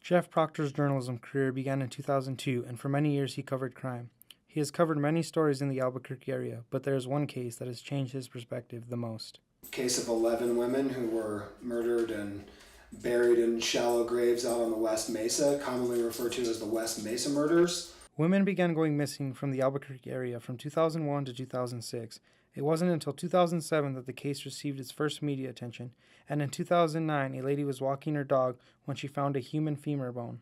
Jeff Proctor's journalism career began in 2002, and for many years he covered crime. He has covered many stories in the Albuquerque area, but there is one case that has changed his perspective the most. Case of 11 women who were murdered and buried in shallow graves out on the West Mesa, commonly referred to as the West Mesa murders. Women began going missing from the Albuquerque area from 2001 to 2006. It wasn't until 2007 that the case received its first media attention, and in 2009 a lady was walking her dog when she found a human femur bone.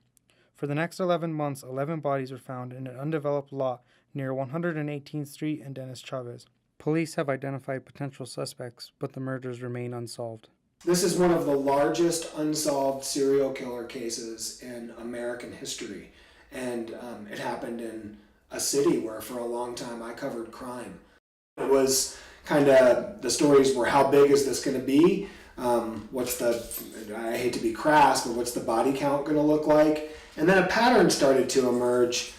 For the next 11 months, 11 bodies were found in an undeveloped lot near 118th Street and Dennis Chavez. Police have identified potential suspects, but the murders remain unsolved. This is one of the largest unsolved serial killer cases in American history, and it happened in a city where for a long time I covered crime. It was kind of, the stories were, how big is this going to be? I hate to be crass, but what's the body count going to look like? And then a pattern started to emerge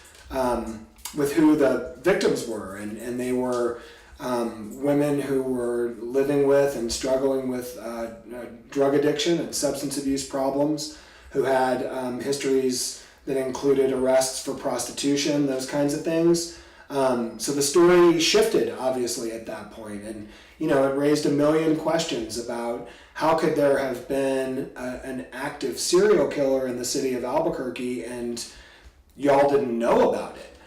with who the victims were, and they were women who were living with and struggling with drug addiction and substance abuse problems, who had histories that included arrests for prostitution, those kinds of things. So the story shifted, obviously, at that point, and it raised a million questions about how could there have been an active serial killer in the city of Albuquerque and y'all didn't know about it,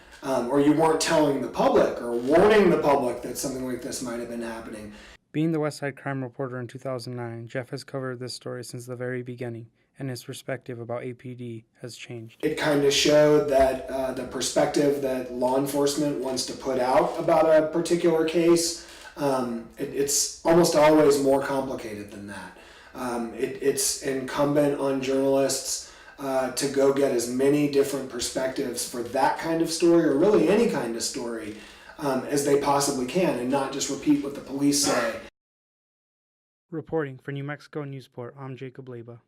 or you weren't telling the public or warning the public that something like this might have been happening. Being the West Side Crime reporter in 2009, Jeff has covered this story since the very beginning, and his perspective about APD has changed. It kind of showed that the perspective that law enforcement wants to put out about a particular case, it's almost always more complicated than that. It's incumbent on journalists to go get as many different perspectives for that kind of story, or really any kind of story, as they possibly can, and not just repeat what the police say. Reporting for New Mexico Newsport, I'm Jacob Leyba.